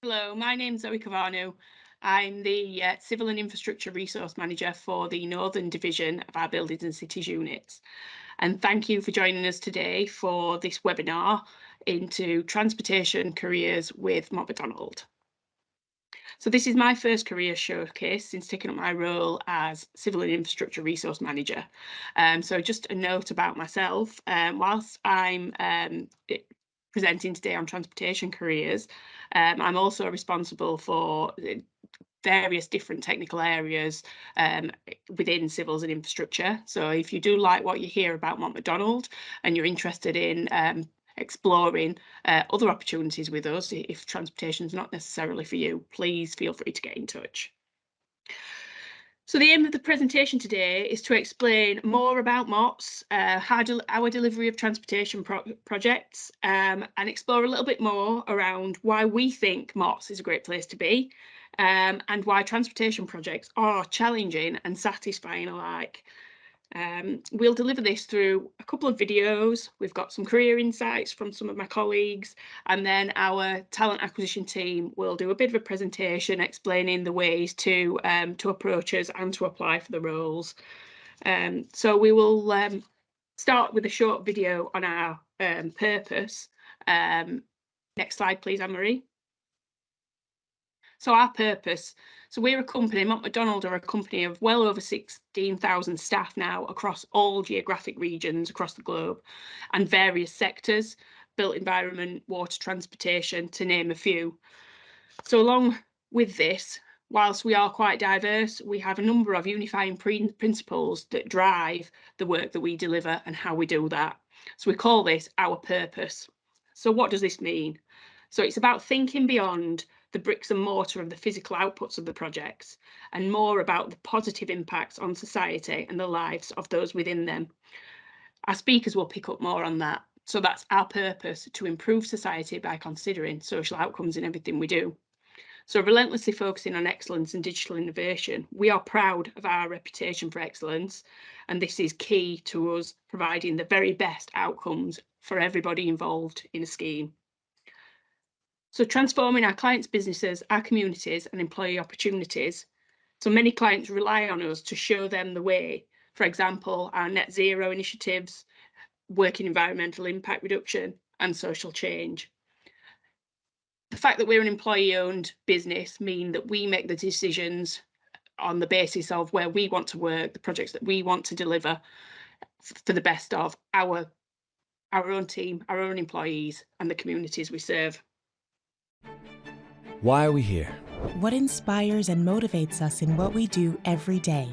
Hello, my name's Zoe Cavano. I'm the Civil and Infrastructure Resource Manager for the Northern Division of our Buildings and Cities units. And thank you for joining us today for this webinar into transportation careers with McDonald. So this is my first career showcase since taking up my role as Civil and Infrastructure Resource Manager. So just a note about myself, whilst I'm presenting today on transportation careers, I'm also responsible for various different technical areas within civils and infrastructure. So if you do like what you hear about McDonald and you're interested in exploring other opportunities with us, if transportation is not necessarily for you, please feel free to get in touch. So the aim of the presentation today is to explain more about MOTS, our delivery of transportation projects, and explore a little bit more around why we think MOTS is a great place to be, and why transportation projects are challenging and satisfying alike. We'll deliver this through a couple of videos. We've got some career insights from some of my colleagues, and then our talent acquisition team will do a bit of a presentation explaining the ways to approach us and to apply for the roles. So we will start with a short video on our purpose. Next slide, please, Anne-Marie. So our purpose. So we're a company, McDonald are a company of well over 16,000 staff now across all geographic regions across the globe and various sectors, built environment, water, transportation, to name a few. So along with this, whilst we are quite diverse, we have a number of unifying principles that drive the work that we deliver and how we do that. So we call this our purpose. So what does this mean? So it's about thinking beyond the bricks and mortar of the physical outputs of the projects and more about the positive impacts on society and the lives of those within them. Our speakers will pick up more on that. So that's our purpose, to improve society by considering social outcomes in everything we do. So relentlessly focusing on excellence and digital innovation, we are proud of our reputation for excellence, and this is key to us providing the very best outcomes for everybody involved in a scheme. So transforming our clients' businesses, our communities and employee opportunities. So many clients rely on us to show them the way. For example, our net zero initiatives, working environmental impact reduction and social change. The fact that we're an employee-owned business means that we make the decisions on the basis of where we want to work, the projects that we want to deliver for the best of our own team, our own employees and the communities we serve. Why are we here? What inspires and motivates us in what we do every day?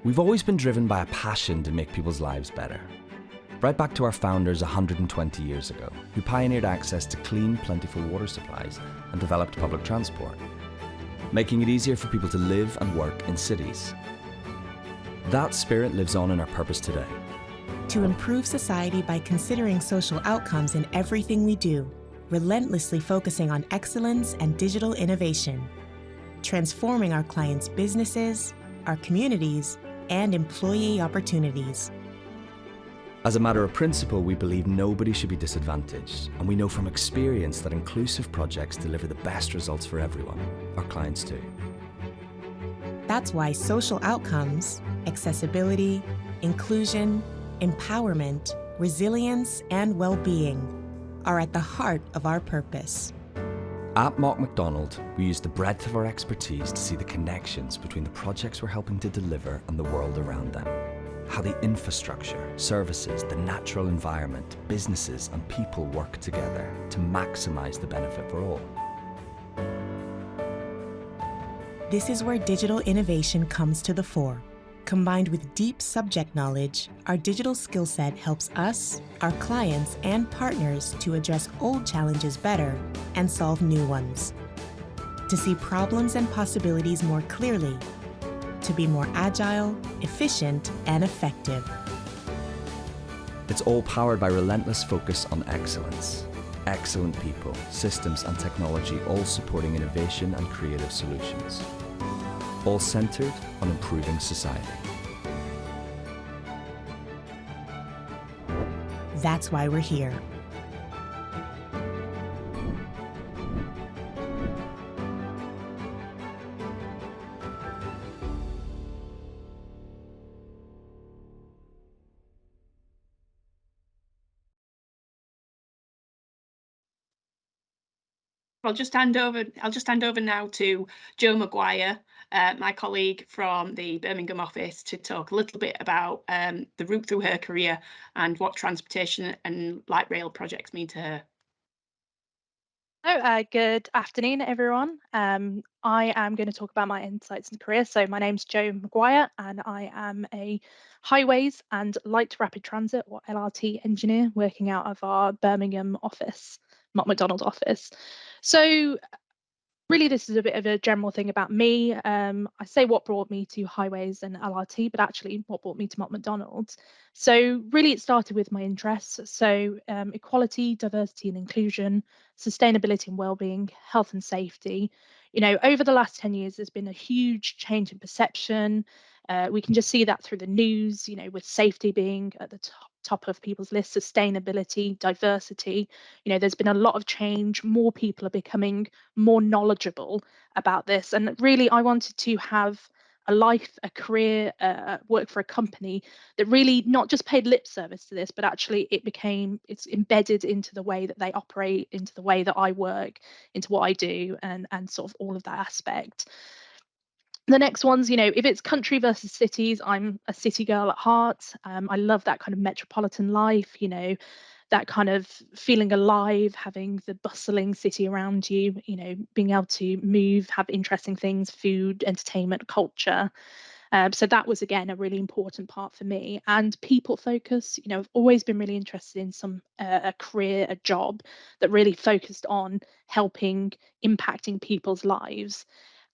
We've always been driven by a passion to make people's lives better. Right back to our founders 120 years ago, who pioneered access to clean, plentiful water supplies and developed public transport, making it easier for people to live and work in cities. That spirit lives on in our purpose today. To improve society by considering social outcomes in everything we do, relentlessly focusing on excellence and digital innovation, transforming our clients' businesses, our communities, and employee opportunities. As a matter of principle, we believe nobody should be disadvantaged, and we know from experience that inclusive projects deliver the best results for everyone, our clients too. That's why social outcomes, accessibility, inclusion, empowerment, resilience, and well-being are at the heart of our purpose. At McDonald, we use the breadth of our expertise to see the connections between the projects we're helping to deliver and the world around them. How the infrastructure, services, the natural environment, businesses and people work together to maximize the benefit for all. This is where digital innovation comes to the fore. Combined with deep subject knowledge, our digital skill set helps us, our clients, and partners to address old challenges better and solve new ones. To see problems and possibilities more clearly, to be more agile, efficient, and effective. It's all powered by relentless focus on excellence. Excellent people, systems, and technology all supporting innovation and creative solutions. All centered on improving society. That's why we're here. I'll just hand over now to Jo McGuire, my colleague from the Birmingham office, to talk a little bit about the route through her career and what transportation and light rail projects mean to her. Good afternoon, everyone. I am going to talk about my insights in career. So my name's Jo McGuire, and I am a highways and light rapid transit, or LRT engineer, working out of our Birmingham office, Mott MacDonald office. So really, this is a bit of a general thing about me. I say what brought me to highways and LRT, but actually what brought me to Mott MacDonald. So really, it started with my interests. So equality, diversity and inclusion, sustainability and well-being, health and safety. Over the last 10 years, there's been a huge change in perception. We can just see that through the news, with safety being at the top of people's lists, sustainability, diversity. There's been a lot of change. More people are becoming more knowledgeable about this. And really, I wanted to have a life, a career, work for a company that really not just paid lip service to this, but actually it's embedded into the way that they operate, into the way that I work, into what I do, and sort of all of that aspect. The next one's, if it's country versus cities, I'm a city girl at heart. I love that kind of metropolitan life, that kind of feeling alive, having the bustling city around you, being able to move, have interesting things, food, entertainment, culture. So that was, again, a really important part for me. And people focus, I've always been really interested in a career, a job that really focused on helping, impacting people's lives.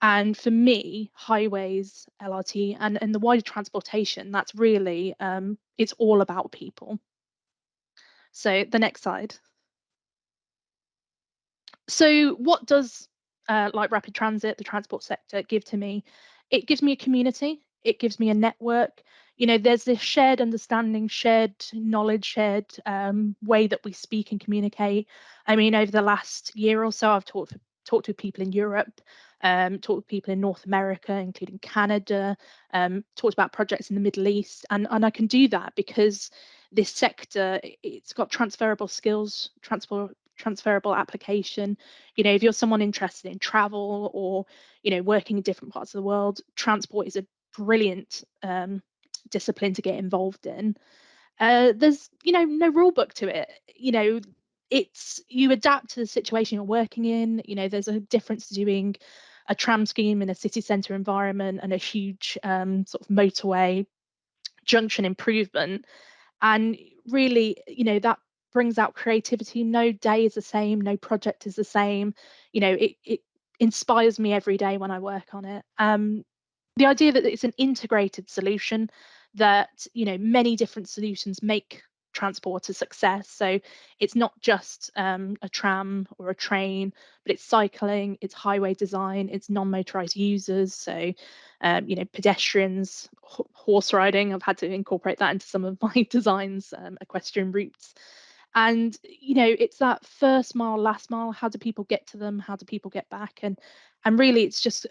And for me, highways, LRT, and the wider transportation, that's really, it's all about people. So the next slide. So what does like rapid transit, the transport sector, give to me? It gives me a community. It gives me a network. There's this shared understanding, shared knowledge, shared way that we speak and communicate. I mean, over the last year or so, I've talked to people in Europe, talked with people in North America, including Canada, talked about projects in the Middle East, and I can do that because this sector, it's got transferable skills, transferable application. If you're someone interested in travel or working in different parts of the world, transport is a brilliant discipline to get involved in. There's no rule book to it. It's you adapt to the situation you're working in. There's a difference to doing a tram scheme in a city centre environment and a huge sort of motorway junction improvement. And really, that brings out creativity. No day is the same, no project is the same. It inspires me every day when I work on it. The idea that it's an integrated solution, that many different solutions make transport a success. So it's not just a tram or a train, but it's cycling, it's highway design, it's non-motorized users. So pedestrians, horse riding. I've had to incorporate that into some of my designs, equestrian routes. And it's that first mile, last mile. How do people get to them? How do people get back? And really, it's just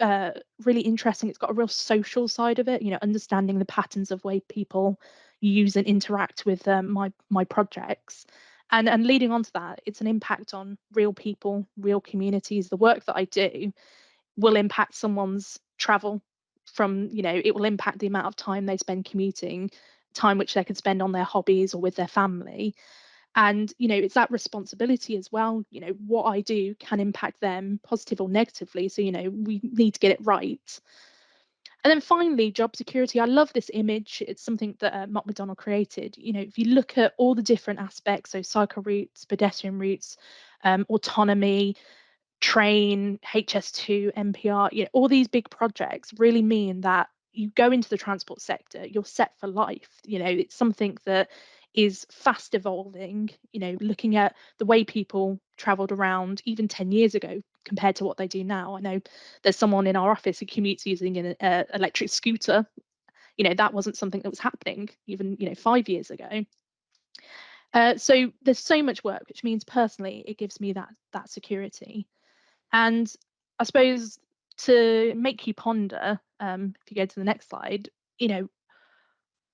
really interesting. It's got a real social side of it. Understanding the patterns of way people use and interact with my projects. And leading on to that, it's an impact on real people, real communities. The work that I do will impact someone's travel it will impact the amount of time they spend commuting, time which they could spend on their hobbies or with their family. And it's that responsibility as well. What I do can impact them positive or negatively, so we need to get it right. And then finally, job security. I love this image. It's something that Mott MacDonald created. If you look at all the different aspects, so cycle routes, pedestrian routes, autonomy, train, HS2, NPR, all these big projects really mean that you go into the transport sector, you're set for life. It's something that is fast evolving, looking at the way people traveled around even 10 years ago compared to what they do now. I know there's someone in our office who commutes using an electric scooter. That wasn't something that was happening even 5 years ago. So there's so much work, which means personally it gives me that security. And I suppose to make you ponder, if you go to the next slide,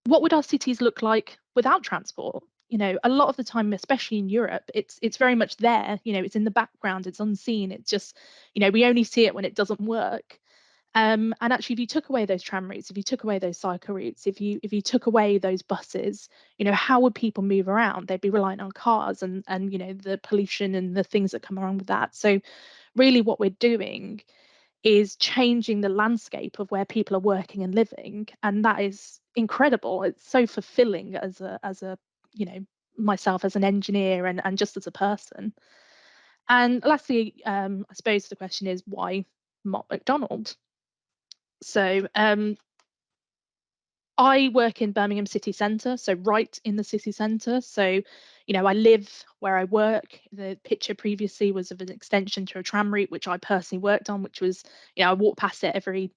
what would our cities look like without transport? a lot of the time, especially in Europe, it's very much there. It's in the background, it's unseen. It's just, we only see it when it doesn't work. And actually, if you took away those tram routes, if you took away those cycle routes, if you took away those buses, how would people move around? They'd be relying on cars and the pollution and the things that come along with that. So really, what we're doing is changing the landscape of where people are working and living, and that is incredible. It's so fulfilling as a you know myself as an engineer and just as a person. And lastly, I suppose the question is, why Mott MacDonald? So I work in Birmingham city centre, so right in the city centre. So, I live where I work. The picture previously was of an extension to a tram route, which I personally worked on, which was, I walk past it every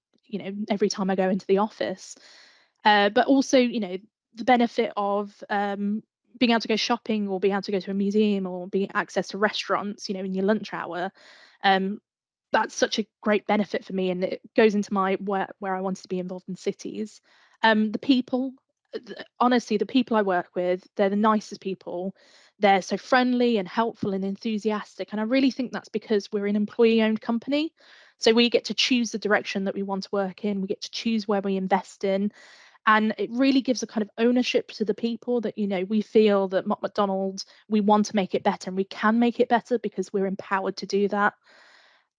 time I go into the office. But also, the benefit of being able to go shopping or being able to go to a museum or being access to restaurants, in your lunch hour. Um, that's such a great benefit for me, and it goes into my where I wanted to be involved in cities. The people, honestly, the people I work with, they're the nicest people. They're so friendly and helpful and enthusiastic, and I really think that's because we're an employee-owned company. So we get to choose the direction that we want to work in. We get to choose where we invest in, and it really gives a kind of ownership to the people that we feel that Mott MacDonald, we want to make it better, and we can make it better because we're empowered to do that.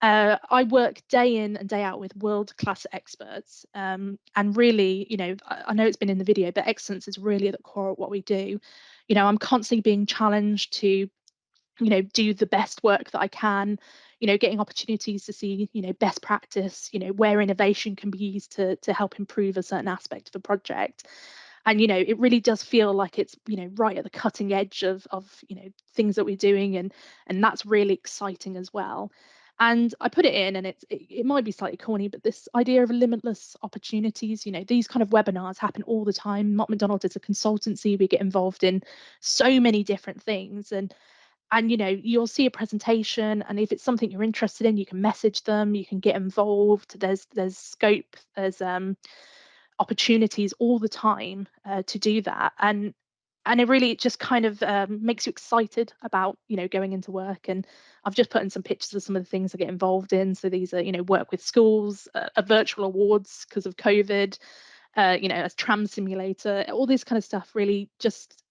I work day in and day out with world-class experts, and really, I know it's been in the video, but excellence is really at the core of what we do. I'm constantly being challenged to, do the best work that I can. Getting opportunities to see, best practice, where innovation can be used to help improve a certain aspect of a project. And it really does feel like it's right at the cutting edge of things that we're doing, and that's really exciting as well. And I put it in, and it might be slightly corny, but this idea of limitless opportunities, these kind of webinars happen all the time. Mott MacDonald is a consultancy. We get involved in so many different things, and you'll see a presentation, and if it's something you're interested in, you can message them, you can get involved. There's scope, there's opportunities all the time to do that, and it really just kind of makes you excited about going into work. And I've just put in some pictures of some of the things I get involved in. So these are work with schools, a virtual awards because of COVID, a tram simulator, all this kind of stuff really just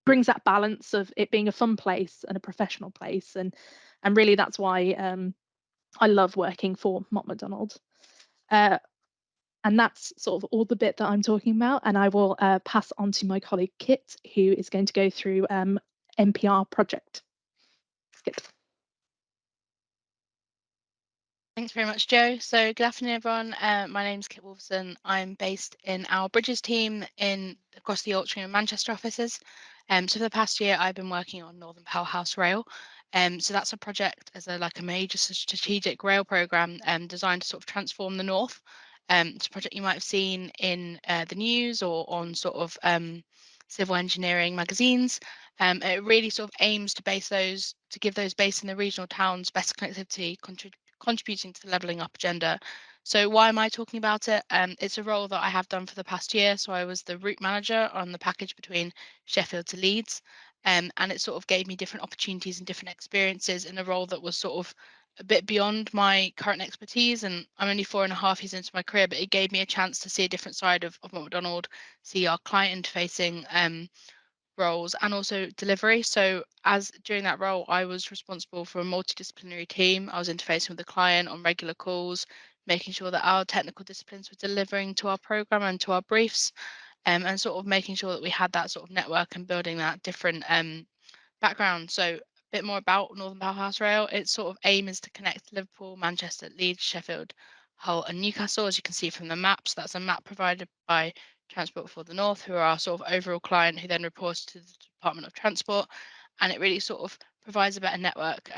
brings that balance of it being a fun place and a professional place. And really that's why I love working for Mott MacDonald. Uh, and that's sort of all the bit that I'm talking about. And I will pass on to my colleague Kit, who is going to go through NPR project. Kit. Thanks very much, Joe. So good afternoon, everyone. My name is Kit Wolfson. I'm based in our Bridges team across the Yorkshire and Manchester offices. So for the past year, I've been working on Northern Powerhouse Rail. So that's a project as a major strategic rail program designed to sort of transform the North. It's a project you might have seen in the news or on sort of civil engineering magazines. It really sort of aims to give those based in the regional towns better connectivity, contributing to the levelling up agenda. So why am I talking about it? It's a role that I have done for the past year. So I was the route manager on the package between Sheffield to Leeds. And it sort of gave me different opportunities and different experiences in a role that was sort of a bit beyond my current expertise. And I'm only 4.5 years into my career, but it gave me a chance to see a different side of McDonald, see our client interfacing roles and also delivery. So as during that role, I was responsible for a multidisciplinary team. I was interfacing with the client on regular calls, making sure that our technical disciplines were delivering to our program and to our briefs, and sort of making sure that we had that sort of network and building that different background. So a bit more about Northern Powerhouse Rail. Its sort of aim is to connect Liverpool, Manchester, Leeds, Sheffield, Hull, and Newcastle, as you can see from the maps. That's a map provided by Transport for the North, who are our sort of overall client, who then reports to the Department of Transport. And it really sort of provides a better network.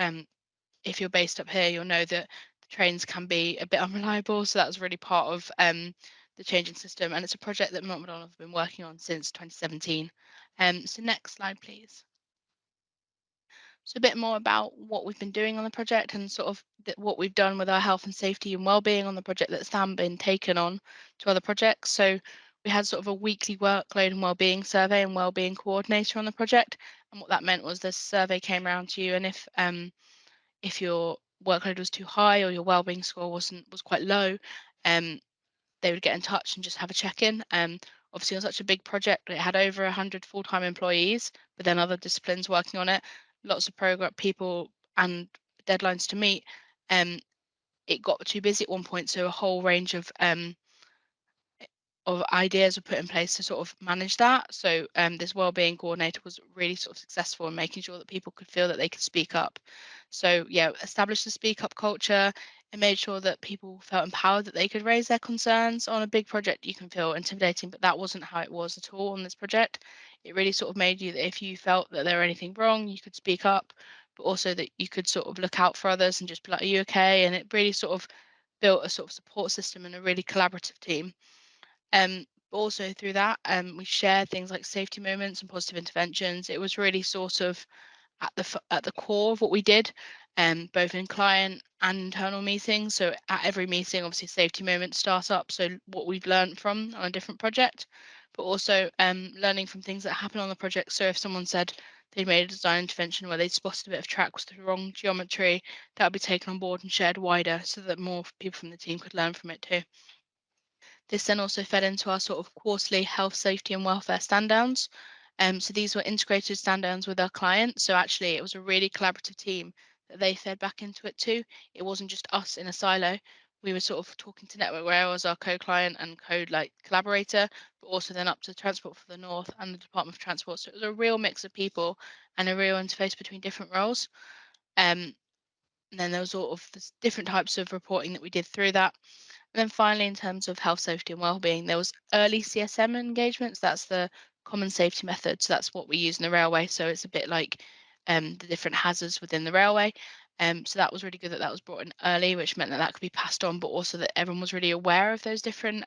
If you're based up here, you'll know that the trains can be a bit unreliable. So that's really part of the changing system. And it's a project that Mott MacDonald have been working on since 2017. So next slide, please. So a bit more about what we've been doing on the project and sort of what we've done with our health and safety and wellbeing on the project that's then been taken on to other projects. So We had sort of a weekly workload and wellbeing survey and wellbeing coordinator on the project. And what that meant was the survey came around to you, and if your workload was too high or your wellbeing score was quite low, um, they would get in touch and just have a check-in. Obviously, on such a big project, it had over 100 full-time employees, but then other disciplines working on it, lots of program people and deadlines to meet. Um, it got too busy at one point, so a whole range of ideas were put in place to sort of manage that. So this wellbeing coordinator was really sort of successful in making sure that people could feel that they could speak up. So yeah, established a speak up culture and made sure that people felt empowered that they could raise their concerns. On a big project, you can feel intimidating, but that wasn't how it was at all on this project. It really sort of made you that if you felt that there were anything wrong, you could speak up, but also that you could sort of look out for others and just be like, "Are you okay?" And it really sort of built a sort of support system and a really collaborative team. But also through that, we shared things like safety moments and positive interventions. It was really sort of at the core of what we did, both in client and internal meetings. So at every meeting, obviously, safety moments start up. So what we've learned from on a different project, but also learning from things that happen on the project. So if someone said they made a design intervention where they spotted a bit of track was the wrong geometry, that would be taken on board and shared wider, so that more people from the team could learn from it too. This then also fed into our sort of quarterly health, safety, and welfare stand downs. So these were integrated stand downs with our clients. So actually, it was a really collaborative team that they fed back into it too. It wasn't just us in a silo. We were sort of talking to Network Rail as our co-client and code like collaborator, but also then up to Transport for the North and the Department of Transport. So it was a real mix of people and a real interface between different roles. Um, and then there was sort of this different types of reporting that we did through that. And then finally, in terms of health, safety, and wellbeing, there was early CSM engagements. That's the common safety method. So that's what we use in the railway. So it's a bit like the different hazards within the railway. So that was really good that that was brought in early, which meant that that could be passed on, but also that everyone was really aware of those different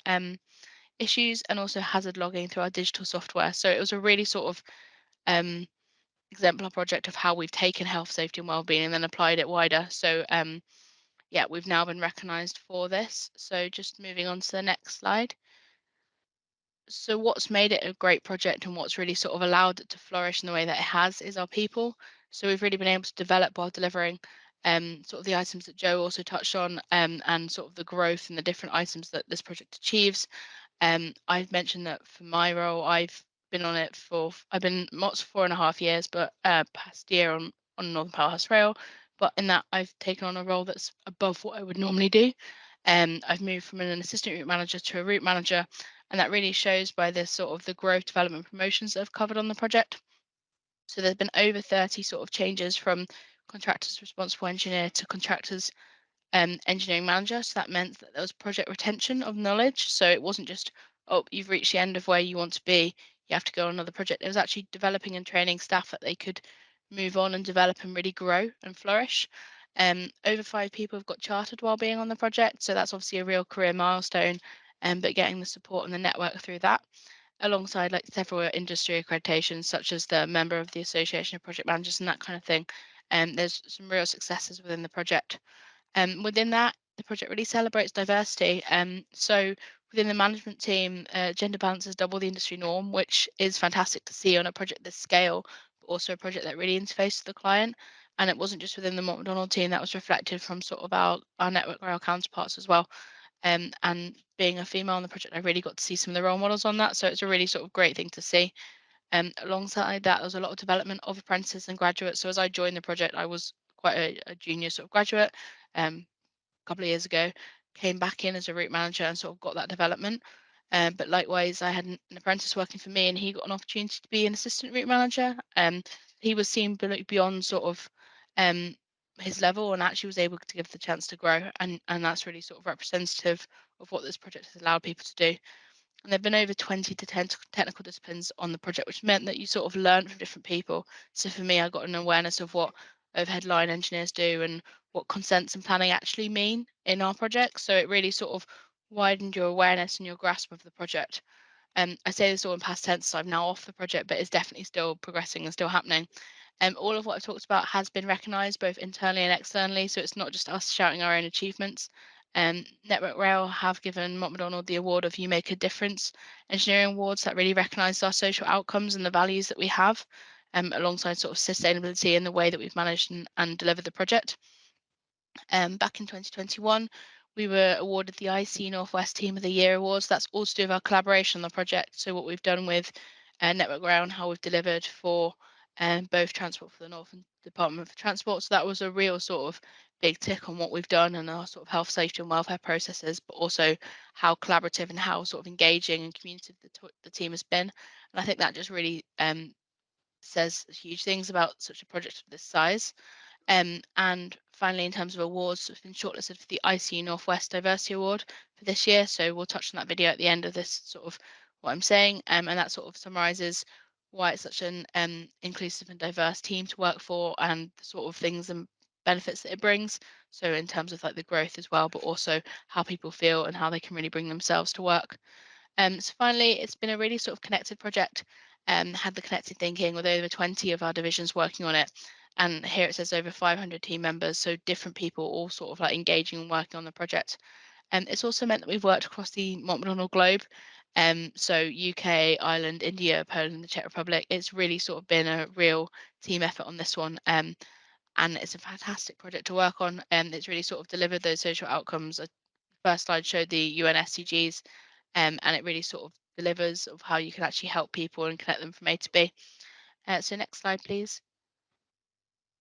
issues, and also hazard logging through our digital software. So it was a really sort of um, exemplar project of how we've taken health, safety, and wellbeing and then applied it wider. So yeah, we've now been recognised for this. So just moving on to the next slide. So what's made it a great project and what's really sort of allowed it to flourish in the way that it has is our people. So we've really been able to develop while delivering sort of the items that Joe also touched on, and sort of the growth and the different items that this project achieves. I've mentioned that for my role, I've been MOTS for 4.5 years, but past year on Northern Powerhouse Rail. But in that, I've taken on a role that's above what I would normally do. I've moved from an assistant route manager to a route manager, and that really shows by this sort of the growth, development, promotions that I've covered on the project. So there's been over 30 sort of changes from contractors responsible engineer to contractors engineering manager. So that meant that there was project retention of knowledge. So it wasn't just, oh, you've reached the end of where you want to be, you have to go on another project. It was actually developing and training staff that they could move on and develop and really grow and flourish. Over 5 people have got chartered while being on the project. So that's obviously a real career milestone, but getting the support and the network through that, alongside like several industry accreditations, such as the member of the Association of Project Managers and that kind of thing. There's some real successes within the project. Within that, the project really celebrates diversity. So within the management team, gender balance is double the industry norm, which is fantastic to see on a project this scale, but also a project that really interfaces with the client. And it wasn't just within the McDonald team, that was reflected from sort of our network rail counterparts as well. And being a female on the project, I really got to see some of the role models on that. So it's a really sort of great thing to see. Alongside that, there was a lot of development of apprentices and graduates. So as I joined the project, I was quite a junior sort of graduate. A couple of years ago, came back in as a route manager and sort of got that development. But likewise, I had an apprentice working for me, and he got an opportunity to be an assistant route manager. He was seen beyond sort of um, his level, and actually was able to give the chance to grow, and that's really sort of representative of what this project has allowed people to do. And there've been over 20 to 10 technical disciplines on the project, which meant that you sort of learn from different people. So for me, I got an awareness of what overhead line engineers do and what consents and planning actually mean in our project. So it really sort of widened your awareness and your grasp of the project. I say this all in past tense, so I'm now off the project, but it's definitely still progressing and still happening. All of what I've talked about has been recognised both internally and externally, so it's not just us shouting our own achievements. Network Rail have given Mott MacDonald the award of You Make a Difference Engineering Awards that really recognise our social outcomes and the values that we have, alongside sort of sustainability and the way that we've managed and delivered the project. Back in 2021, we were awarded the IC Northwest Team of the Year Awards. That's all to do with our collaboration on the project. So what we've done with Network Rail and how we've delivered for both Transport for the North and Department for Transport. So that was a real sort of big tick on what we've done and our sort of health, safety and welfare processes, but also how collaborative and how sort of engaging and communicative the team has been. And I think that just really says huge things about such a project of this size. And finally, in terms of awards, we've been shortlisted for the ICU Northwest Diversity Award for this year. So we'll touch on that video at the end of this sort of what I'm saying. And that sort of summarises why it's such an inclusive and diverse team to work for and the sort of things and benefits that it brings. So in terms of like the growth as well, but also how people feel and how they can really bring themselves to work. So finally, it's been a really sort of connected project. Had the connected thinking with over 20 of our divisions working on it. And here it says over 500 team members, so different people all sort of like engaging and working on the project. And it's also meant that we've worked across the Mott MacDonald globe. So UK, Ireland, India, Poland, the Czech Republic. It's really sort of been a real team effort on this one. And it's a fantastic project to work on. And it's really sort of delivered those social outcomes. The first slide showed the UN SDGs, and it really sort of delivers of how you can actually help people and connect them from A to B. So next slide, please.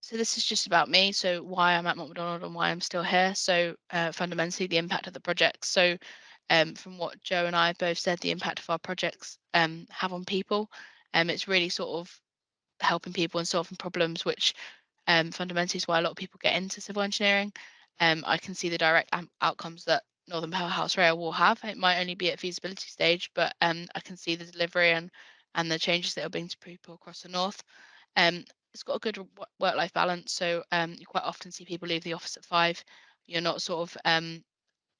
So this is just about me, so why I'm at Mott MacDonald and why I'm still here. So fundamentally the impact of the project. So from what Joe and I both said, the impact of our projects have on people. It's really sort of helping people and solving problems, which fundamentally is why a lot of people get into civil engineering. I can see the direct outcomes that Northern Powerhouse Rail will have. It might only be at feasibility stage, but I can see the delivery and the changes that it'll bring to people across the north. It's got a good work-life balance, so you quite often see people leave the office at 5. You're not sort of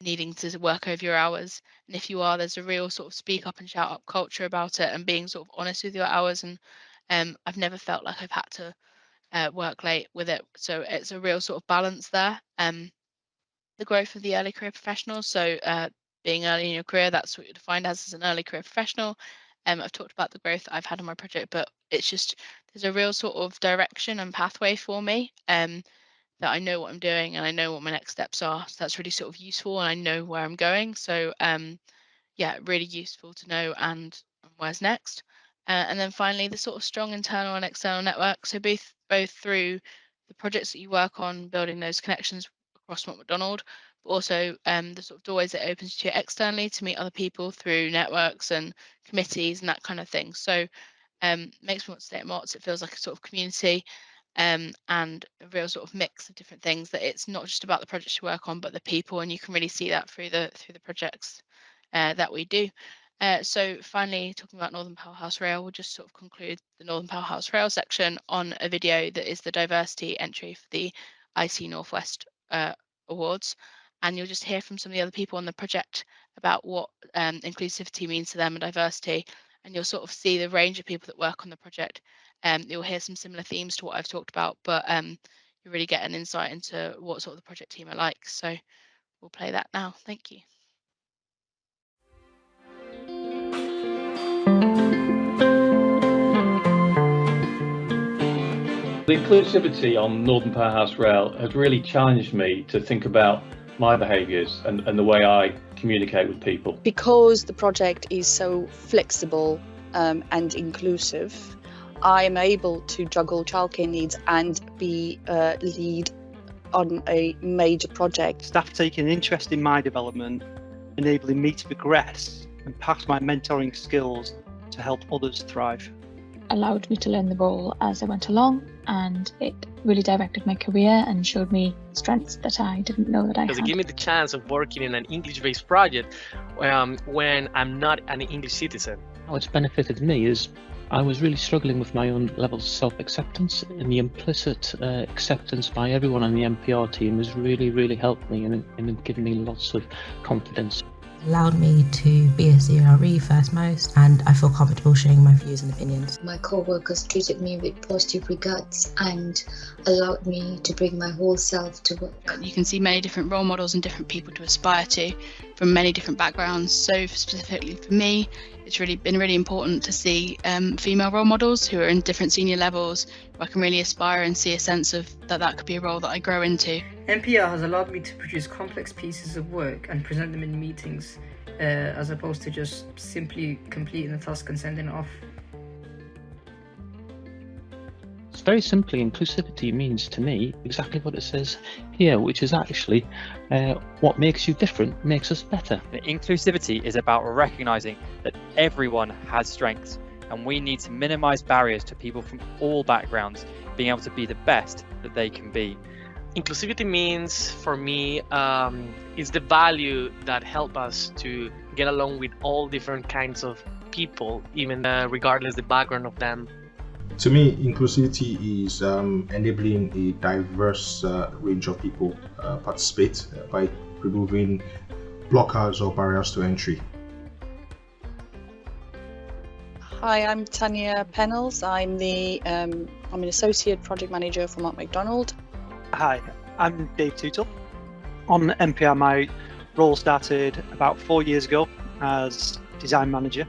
needing to work over your hours, and if you are, there's a real sort of speak up and shout up culture about it, and being sort of honest with your hours. And I've never felt like I've had to work late with it, so it's a real sort of balance there. The growth of the early career professionals, so being early in your career, that's what you're defined as an early career professional. I've talked about the growth I've had on my project, but it's just there's a real sort of direction and pathway for me, that I know what I'm doing and I know what my next steps are. So that's really sort of useful, and I know where I'm going. So yeah, really useful to know and where's next. And then finally, the sort of strong internal and external network. So both through the projects that you work on, building those connections across Mott MacDonald, but also the sort of doorways it opens to you externally to meet other people through networks and committees and that kind of thing. So makes me want to stay at Mott's. It feels like a sort of community, and a real sort of mix of different things, that it's not just about the projects you work on, but the people, and you can really see that through the projects that we do. So finally, talking about Northern Powerhouse Rail, we'll just sort of conclude the Northern Powerhouse Rail section on a video that is the diversity entry for the IC Northwest Awards. And you'll just hear from some of the other people on the project about what inclusivity means to them and diversity. And you'll sort of see the range of people that work on the project. You'll hear some similar themes to what I've talked about, but you really get an insight into what sort of the project team are like. So we'll play that now. Thank you. The inclusivity on Northern Powerhouse Rail has really challenged me to think about my behaviours and the way I communicate with people. Because the project is so flexible and inclusive, I am able to juggle childcare needs and be a lead on a major project. Staff taking an interest in my development, enabling me to progress and pass my mentoring skills to help others thrive. Allowed me to learn the role as I went along, and it really directed my career and showed me strengths that I didn't know that I had. Because it gave me the chance of working in an English-based project when I'm not an English citizen. How it's benefited me is I was really struggling with my own level of self-acceptance, and the implicit acceptance by everyone on the MPR team has really helped me and given me lots of confidence. allowed me to be a CRE first most, and I feel comfortable sharing my views and opinions. My co-workers treated me with positive regards and allowed me to bring my whole self to work. You can see many different role models and different people to aspire to from many different backgrounds. So specifically for me, it's been really important to see female role models who are in different senior levels, where I can really aspire and see a sense of that could be a role that I grow into. MPR has allowed me to produce complex pieces of work and present them in meetings, as opposed to just simply completing the task and sending it off. Very simply, inclusivity means to me exactly what it says here, which is actually what makes you different makes us better. Inclusivity is about recognizing that everyone has strengths, and we need to minimize barriers to people from all backgrounds being able to be the best that they can be. Inclusivity means, for me, is the value that help us to get along with all different kinds of people, even regardless the background of them. To me, inclusivity is enabling a diverse range of people participate by removing blockers or barriers to entry. Hi, I'm Tanya Pennells. I'm an associate project manager for Mark McDonald. Hi, I'm Dave Tootle. On MPR, my role started about 4 years ago as design manager,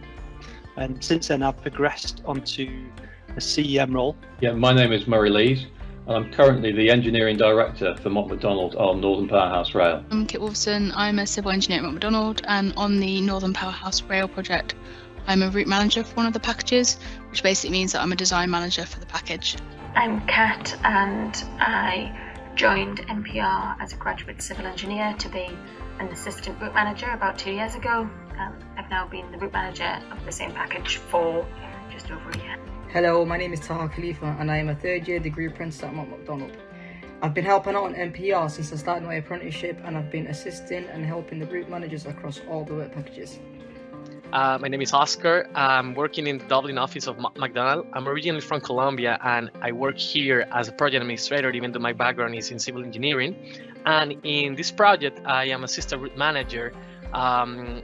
and since then I've progressed onto a CEM role. Yeah, my name is Murray Lees, and I'm currently the engineering director for Mott MacDonald on Northern Powerhouse Rail. I'm Kit Wolfson. I'm a civil engineer at Mott MacDonald, and on the Northern Powerhouse Rail project, I'm a route manager for one of the packages, which basically means that I'm a design manager for the package. I'm Kat, and I joined MPR as a graduate civil engineer to be an assistant route manager about 2 years ago. I've now been the route manager of the same package for just over a year. Hello, my name is Taha Khalifa, and I am a third-year degree apprentice at Mott MacDonald. I've been helping out on MPR since I started my apprenticeship, and I've been assisting and helping the route managers across all the work packages. My name is Oscar. I'm working in the Dublin office of McDonald. I'm originally from Colombia, and I work here as a project administrator, even though my background is in civil engineering. And in this project, I am assistant route manager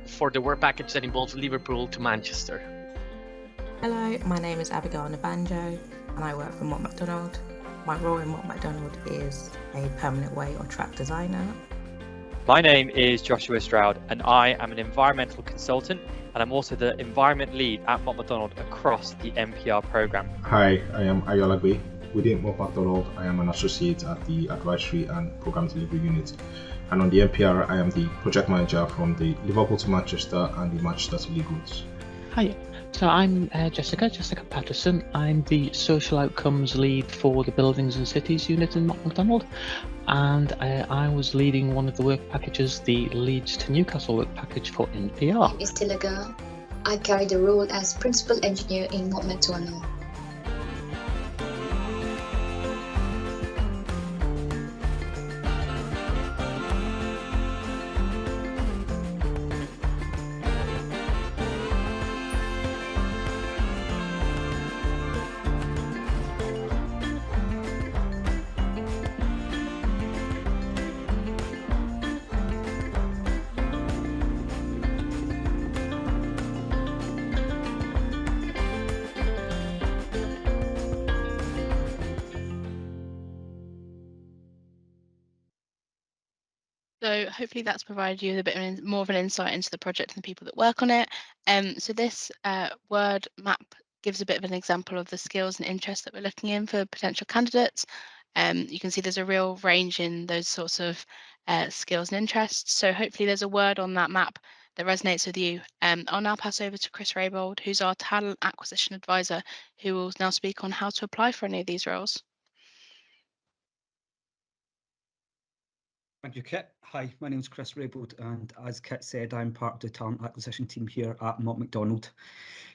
for the work package that involves Liverpool to Manchester. Hello, my name is Abigail Nabanjo, and I work for Mott MacDonald. My role in Mott MacDonald is a permanent way or track designer. My name is Joshua Stroud, and I am an environmental consultant, and I'm also the environment lead at Mott MacDonald across the MPR program. Hi, I am Ayolagbe. Within Mott MacDonald, I am an associate at the Advisory and Program Delivery Unit. And on the MPR, I am the project manager from the Liverpool to Manchester and the Manchester to Leeds. Hi, so I'm Jessica Patterson. I'm the social outcomes lead for the Buildings and Cities unit in Mott MacDonald, and I was leading one of the work packages, the Leeds to Newcastle work package for NPR. My name is Tilaga. I carry the role as principal engineer in Mott MacDonald. So hopefully that's provided you with a bit more of an insight into the project and the people that work on it. So this word map gives a bit of an example of the skills and interests that we're looking in for potential candidates. You can see there's a real range in those sorts of skills and interests. So hopefully there's a word on that map that resonates with you. I'll now pass over to Chris Raybould, who's our talent acquisition advisor, who will now speak on how to apply for any of these roles. Thank you, Kit. Hi, my name is Chris Raybould, and as Kit said, I'm part of the talent acquisition team here at Mott MacDonald.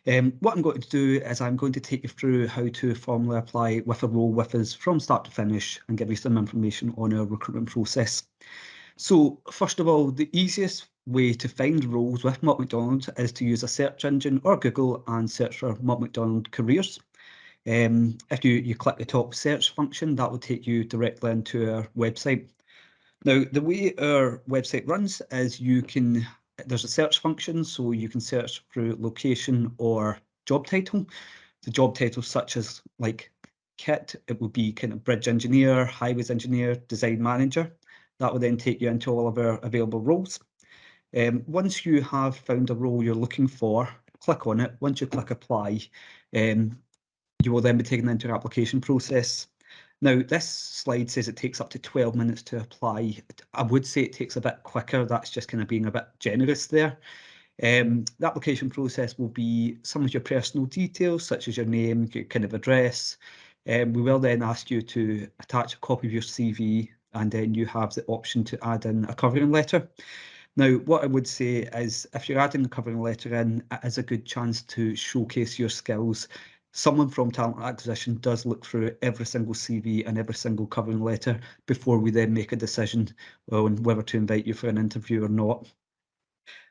What I'm going to do is I'm going to take you through how to formally apply with a role with us from start to finish and give you some information on our recruitment process. So first of all, the easiest way to find roles with Mott MacDonald is to use a search engine or Google and search for Mott MacDonald careers. If you click the top search function, that will take you directly into our website. Now, the way our website runs is you can there's a search function, so you can search through location or job title. The job titles such as like Kit, it would be kind of bridge engineer, highways engineer, design manager. That will then take you into all of our available roles. Once you have found a role you're looking for, click on it. Once you click apply, you will then be taken into an application process. Now, this slide says it takes up to 12 minutes to apply. I would say it takes a bit quicker. That's just kind of being a bit generous there. The application process will be some of your personal details, such as your name, your kind of address. We will then ask you to attach a copy of your CV, and then you have the option to add in a covering letter. Now, what I would say is if you're adding the covering letter in, it is a good chance to showcase your skills. Someone from talent acquisition does look through every single CV and every single covering letter before we then make a decision on whether to invite you for an interview or not.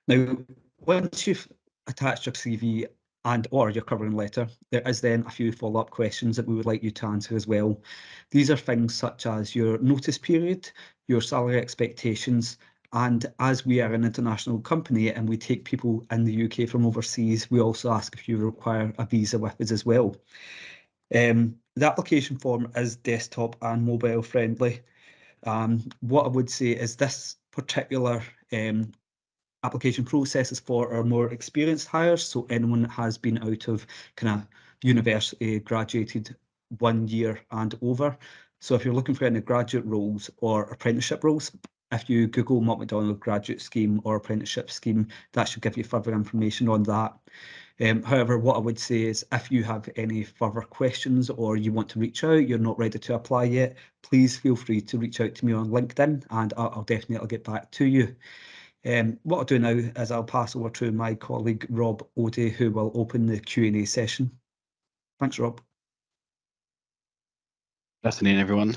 Now, once you've attached your CV and or your covering letter, there is then a few follow-up questions that we would like you to answer as well. These are things such as your notice period, your salary expectations, and as we are an international company and we take people in the UK from overseas, we also ask if you require a visa with us as well. The application form is desktop and mobile friendly. What I would say is this particular application process is for our more experienced hires, so anyone that has been out of kind of university, graduated 1 year and over. So if you're looking for any graduate roles or apprenticeship roles, if you Google Mott MacDonald graduate scheme or apprenticeship scheme, that should give you further information on that. However, what I would say is if you have any further questions or you want to reach out, you're not ready to apply yet, please feel free to reach out to me on LinkedIn and I'll definitely get back to you. What I'll do now is I'll pass over to my colleague Rob O'Day, who will open the Q&A session. Thanks, Rob. Good afternoon, everyone.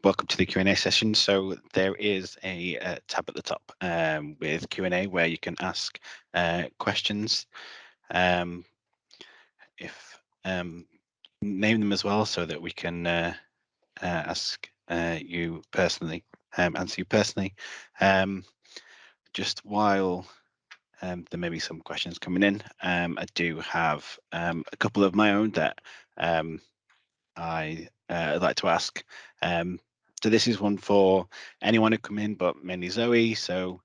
Welcome to the Q&A session. So there is a tab at the top with Q&A where you can ask questions. Name them as well so that we can ask you personally, answer you personally. Just while there may be some questions coming in, I do have a couple of my own that I'd like to ask. So this is one for anyone who come in, but mainly Zoe. So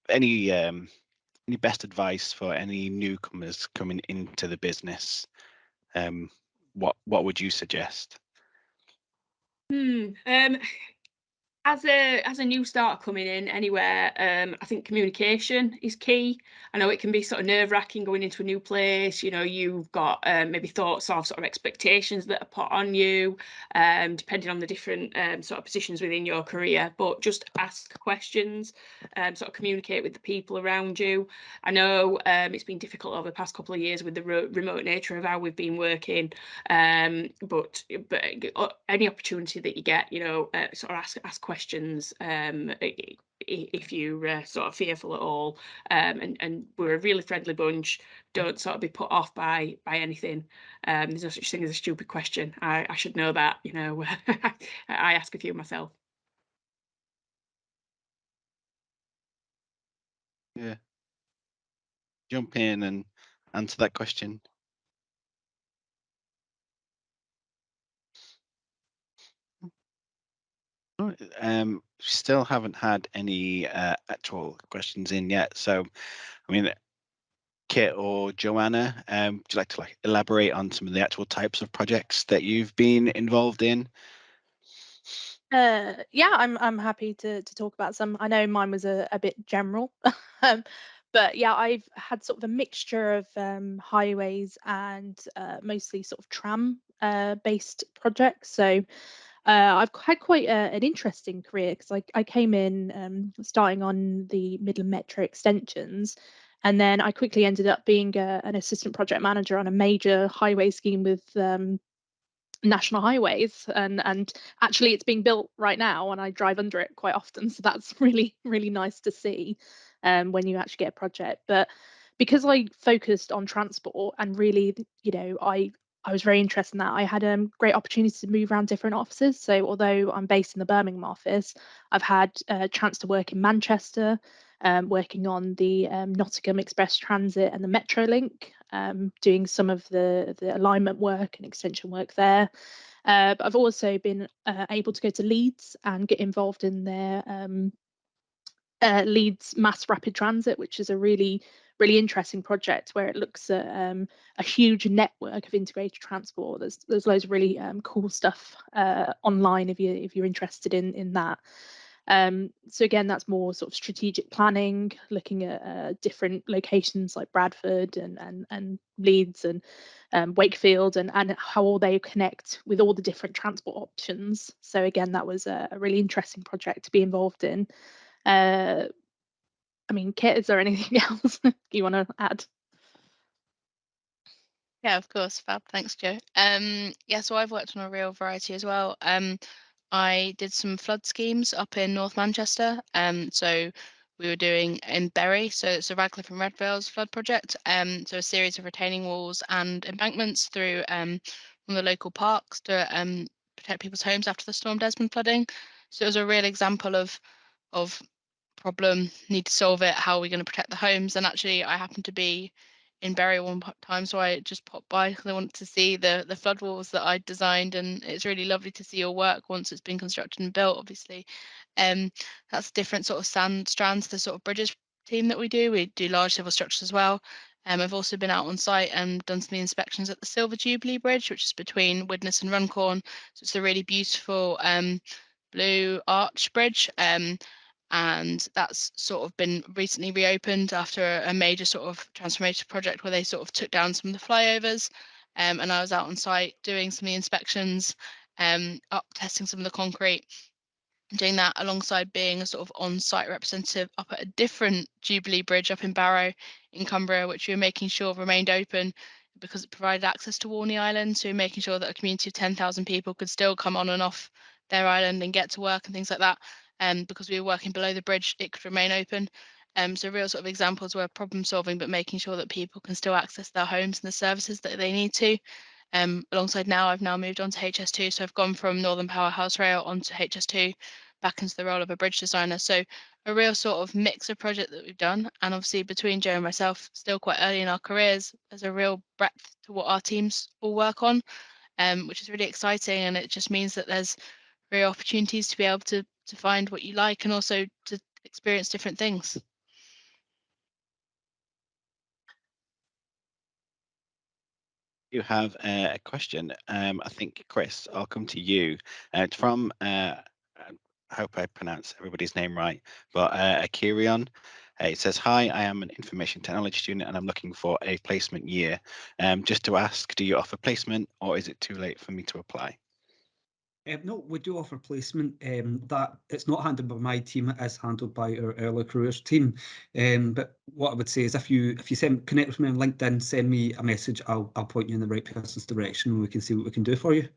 any best advice for any newcomers coming into the business? What would you suggest? As a new starter coming in anywhere, I think communication is key. I know it can be sort of nerve-wracking going into a new place. You know, you've got maybe thoughts of sort of expectations that are put on you, depending on the different sort of positions within your career. But just ask questions, sort of communicate with the people around you. I know it's been difficult over the past couple of years with the remote nature of how we've been working, but any opportunity that you get, you know, sort of ask questions if you're sort of fearful at all, and we're a really friendly bunch. Don't sort of be put off by anything. There's no such thing as a stupid question. I should know that, you know. I ask a few myself. Yeah. Jump in and answer that question. Still haven't had any actual questions in yet. So, I mean, Kit or Joanna, would you like to elaborate on some of the actual types of projects that you've been involved in? Yeah, I'm happy to talk about some. I know mine was a bit general, but yeah, I've had sort of a mixture of highways and mostly sort of tram based projects. So I've had quite an interesting career because I came in starting on the Midland Metro extensions, and then I quickly ended up being an assistant project manager on a major highway scheme with National Highways, and actually it's being built right now and I drive under it quite often, so that's really nice to see when you actually get a project. But because I focused on transport and really, you know, I I was very interested in that. I had a great opportunity to move around different offices. So although I'm based in the Birmingham office, I've had a chance to work in Manchester, working on the Nottingham Express Transit and the Metrolink, doing some of the alignment work and extension work there. But I've also been able to go to Leeds and get involved in their Leeds Mass Rapid Transit, which is a really interesting project where it looks at a huge network of integrated transport. There's loads of really cool stuff online if you're interested in that. So again, that's more sort of strategic planning, looking at different locations like Bradford and Leeds and Wakefield and how all they connect with all the different transport options. So again, that was a really interesting project to be involved in. I mean, Kit, is there anything else you want to add? Yeah, of course, fab. Thanks, Joe. Yeah, so I've worked on a real variety as well. I did some flood schemes up in North Manchester. So we were doing in Bury, so it's a Radcliffe and Red Vales flood project. So a series of retaining walls and embankments through one of the local parks to protect people's homes after the Storm Desmond flooding. So it was a real example of problem, need to solve it, how are we going to protect the homes? And actually I happened to be in Bury one time, so I just popped by because I wanted to see the flood walls that I designed, and it's really lovely to see your work once it's been constructed and built, obviously. That's different sort of strands to the sort of bridges team that we do. We do large civil structures as well. I've also been out on site and done some inspections at the Silver Jubilee Bridge, which is between Widnes and Runcorn. So it's a really beautiful blue arch bridge. And that's sort of been recently reopened after a major sort of transformative project where they sort of took down some of the flyovers. And I was out on site doing some of the inspections, up testing some of the concrete, doing that alongside being a sort of on-site representative up at a different Jubilee Bridge up in Barrow in Cumbria, which we were making sure remained open because it provided access to Walney Island. So making sure that a community of 10,000 people could still come on and off their island and get to work and things like that. Because we were working below the bridge, it could remain open. So real sort of examples were problem solving, but making sure that people can still access their homes and the services that they need to. Alongside now, I've now moved on to HS2, so I've gone from Northern Powerhouse Rail onto HS2, back into the role of a bridge designer. So a real sort of mix of project that we've done, and obviously between Joe and myself, still quite early in our careers, there's a real breadth to what our teams all work on, which is really exciting, and it just means that there's real opportunities to be able to find what you like and also to experience different things. You have a question. I think, Chris, I'll come to you. It's from, I hope I pronounce everybody's name right, but Akirion. It says, hi, I am an information technology student and I'm looking for a placement year. Just to ask, do you offer placement or is it too late for me to apply? No, we do offer placement. That it's not handled by my team; it is handled by our early careers team. But what I would say is, if you connect with me on LinkedIn, send me a message. I'll point you in the right person's direction, and we can see what we can do for you.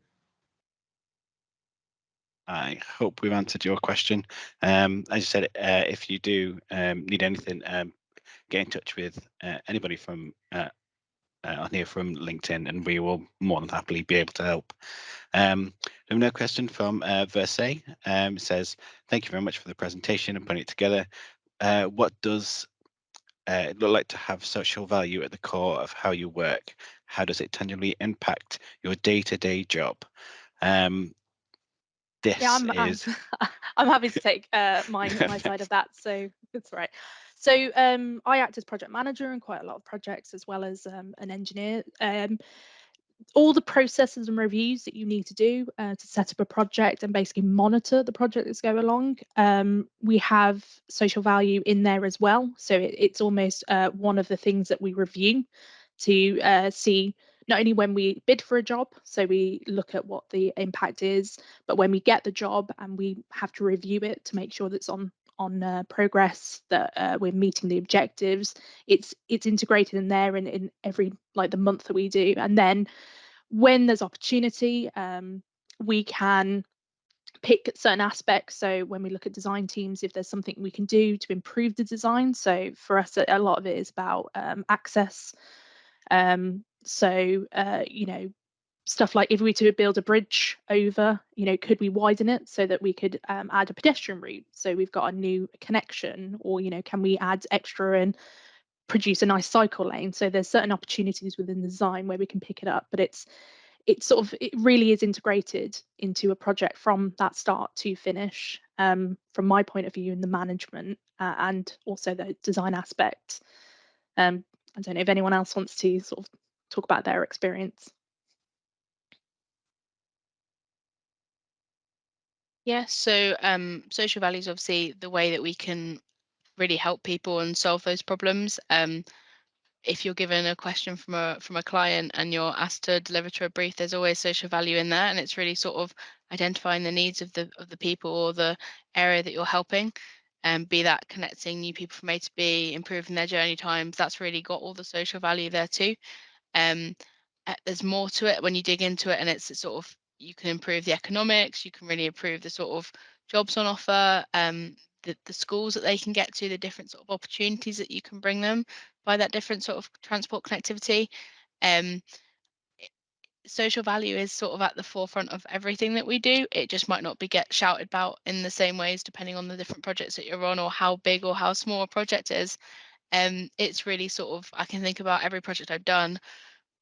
I hope we've answered your question. As I said, if you do need anything, get in touch with anybody from on here from LinkedIn, and we will more than happily be able to help. Another question from Versailles says, thank you very much for the presentation and putting it together. What does it look like to have social value at the core of how you work? How does it tangibly impact your day-to-day job? This Yeah, is I'm happy to take my side of that, so it's all right. So I act as project manager in quite a lot of projects as well as an engineer. All the processes and reviews that you need to do to set up a project and basically monitor the project that's going along, we have social value in there as well. So it's almost one of the things that we review to see not only when we bid for a job, so we look at what the impact is, but when we get the job and we have to review it to make sure that it's on progress, that we're meeting the objectives. It's integrated in there in every like the month that we do, and then when there's opportunity, we can pick certain aspects. So when we look at design teams, if there's something we can do to improve the design. So for us, a lot of it is about access. You know, stuff like if we were to build a bridge over, could we widen it so that we could add a pedestrian route? So we've got a new connection, or, can we add extra and produce a nice cycle lane? So there's certain opportunities within the design where we can pick it up, but it really is integrated into a project from that start to finish, from my point of view in the management and also the design aspect. I don't know if anyone else wants to sort of talk about their experience. Yeah, so social value is obviously the way that we can really help people and solve those problems. If you're given a question from a client and you're asked to deliver to a brief, there's always social value in there, and it's really sort of identifying the needs of the people or the area that you're helping, and be that connecting new people from A to B, improving their journey times. That's really got all the social value there too. There's more to it when you dig into it, and it's sort of, you can improve the economics, you can really improve the sort of jobs on offer, the schools that they can get to, the different sort of opportunities that you can bring them by that different sort of transport connectivity. Social value is sort of at the forefront of everything that we do. It just might not be get shouted about in the same ways depending on the different projects that you're on, or how big or how small a project is. It's really sort of, I can think about every project I've done,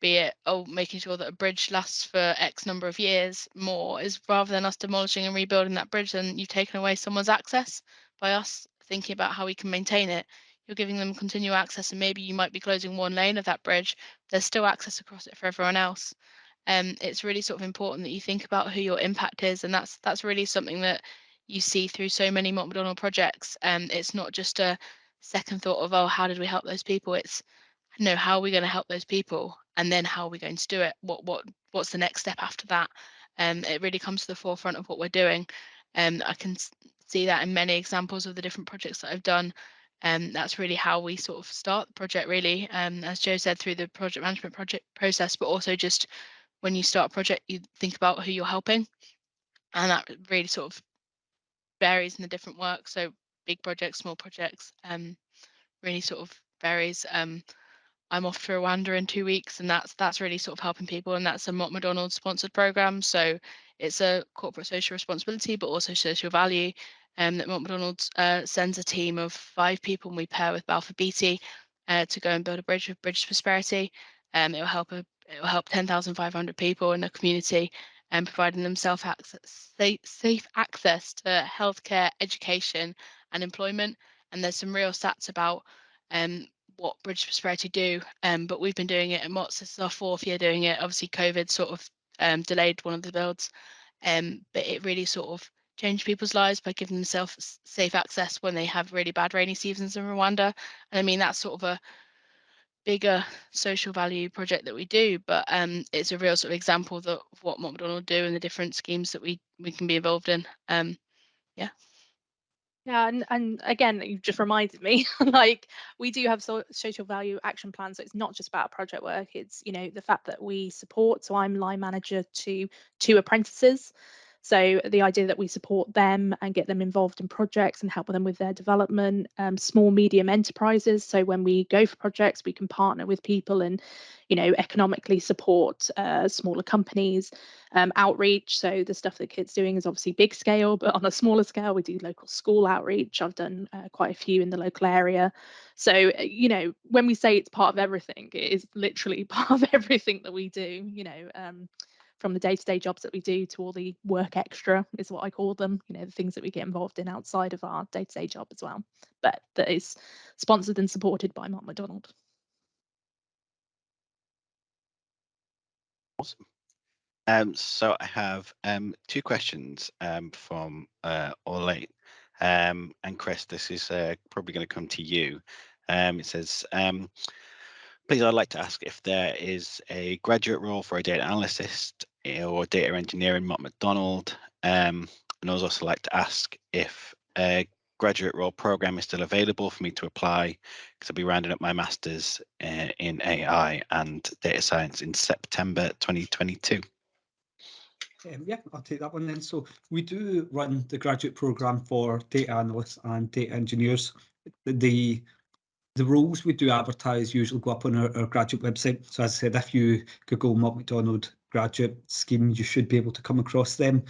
be it making sure that a bridge lasts for X number of years more, is rather than us demolishing and rebuilding that bridge, then you've taken away someone's access. By us thinking about how we can maintain it, you're giving them continual access, and maybe you might be closing one lane of that bridge, there's still access across it for everyone else. It's really sort of important that you think about who your impact is, and that's really something that you see through so many Mott MacDonald projects. It's not just a second thought of, oh, how did we help those people? It's, no, how are we going to help those people, and then how are we going to do it? What's the next step after that? It really comes to the forefront of what we're doing. I can see that in many examples of the different projects that I've done. That's really how we sort of start the project, really. As Joe said, through the project management project process, but also just when you start a project, you think about who you're helping, and that really sort of varies in the different work. So big projects, small projects, really sort of varies. I'm off to Rwanda in 2 weeks, and that's really sort of helping people, and that's a Mott MacDonald sponsored program. So it's a corporate social responsibility, but also social value. That Mott MacDonald sends a team of 5 people, and we pair with Balfour Beatty to go and build a bridge with Bridge to Prosperity. It will help 10,500 people in the community, and providing them safe access to healthcare, education, and employment. And there's some real stats about what Bridge to Prosperity do, but we've been doing it at Mott's. This is our 4th year doing it. Obviously, COVID sort of delayed one of the builds, but it really sort of changed people's lives by giving themselves safe access when they have really bad rainy seasons in Rwanda. And I mean, that's sort of a bigger social value project that we do, but it's a real sort of example of what Mott MacDonald do and the different schemes that we can be involved in. Yeah. Yeah, and again, you've just reminded me, like, we do have social value action plans. So it's not just about project work. It's, the fact that we support. So I'm line manager to 2 apprentices. So the idea that we support them and get them involved in projects and help them with their development, small, medium enterprises. So when we go for projects, we can partner with people and, economically support smaller companies. Outreach, so the stuff that Kit's doing is obviously big scale, but on a smaller scale, we do local school outreach. I've done quite a few in the local area. So, when we say it's part of everything, it is literally part of everything that we do, from the day-to-day jobs that we do to all the work extra is what I call them, the things that we get involved in outside of our day-to-day job as well, but that is sponsored and supported by Mott MacDonald. Awesome. So I have 2 questions from Orlane. And Chris, this is probably going to come to you. It says, please, I'd like to ask if there is a graduate role for a data analyst or data engineer in Mott MacDonald. And I'd also like to ask if a graduate role program is still available for me to apply, because I'll be rounding up my master's in AI and data science in September 2022. Yeah, I'll take that one then. So we do run the graduate program for data analysts and data engineers. The roles we do advertise usually go up on our graduate website. So as I said, if you Google Mott MacDonald graduate scheme, you should be able to come across them.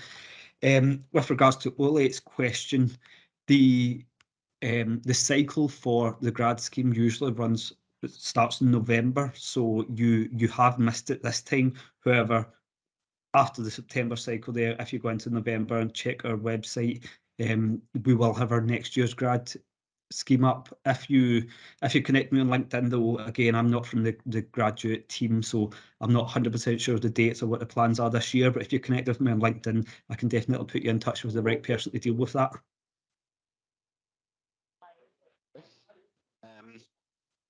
With regards to Oleg's question, the cycle for the grad scheme usually starts in November, so you have missed it this time. However, after the September cycle there, if you go into November and check our website, we will have our next year's grad scheme up. If you connect me on LinkedIn, though, again, I'm not from the graduate team, so I'm not 100% sure of the dates or what the plans are this year, but if you connect with me on LinkedIn, I can definitely put you in touch with the right person to deal with that.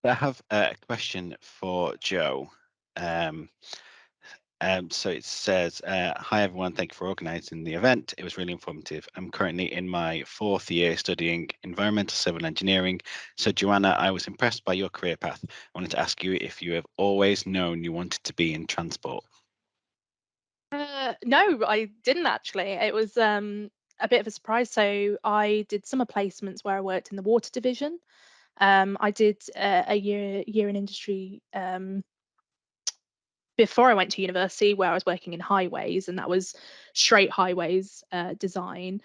I have a question for Joe. So it says, hi everyone, thank you for organising the event. It was really informative. I'm currently in my 4th year studying environmental civil engineering. So Joanna, I was impressed by your career path. I wanted to ask you if you have always known you wanted to be in transport. No, I didn't actually. It was a bit of a surprise. So I did summer placements where I worked in the water division. I did a year in industry before I went to university, where I was working in highways, and that was straight highways design.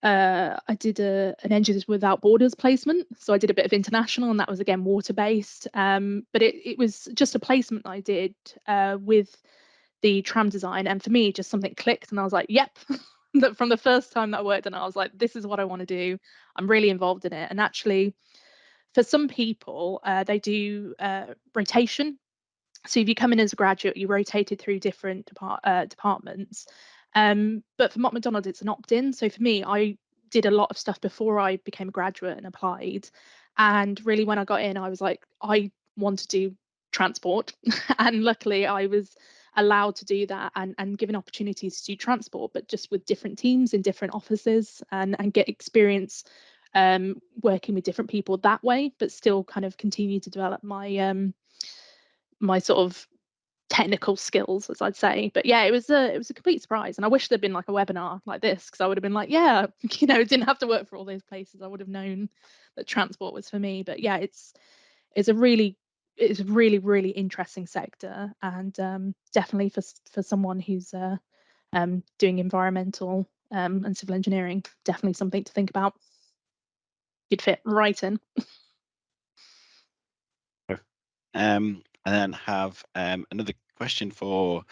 I did an Engineers Without Borders placement, so I did a bit of international, and that was again water based. But it was just a placement I did with the tram design, and for me, just something clicked, and I was like, "Yep." That from the first time that I worked on it, I was like, "This is what I want to do." I'm really involved in it, and actually, for some people, they do rotation. So if you come in as a graduate, you rotated through different departments. But for Mott MacDonald, it's an opt-in. So for me, I did a lot of stuff before I became a graduate and applied. And really, when I got in, I was like, I want to do transport. And luckily, I was allowed to do that and given opportunities to do transport, but just with different teams in different offices and get experience working with different people that way, but still kind of continue to develop my my sort of technical skills, as I'd say. But yeah, it was a complete surprise, and I wish there'd been like a webinar like this, because I would have been like, yeah, didn't have to work for all those places. I would have known that transport was for me. But yeah, it's a really really interesting sector, and definitely for someone who's doing environmental and civil engineering, definitely something to think about. You'd fit right in. And then have another question for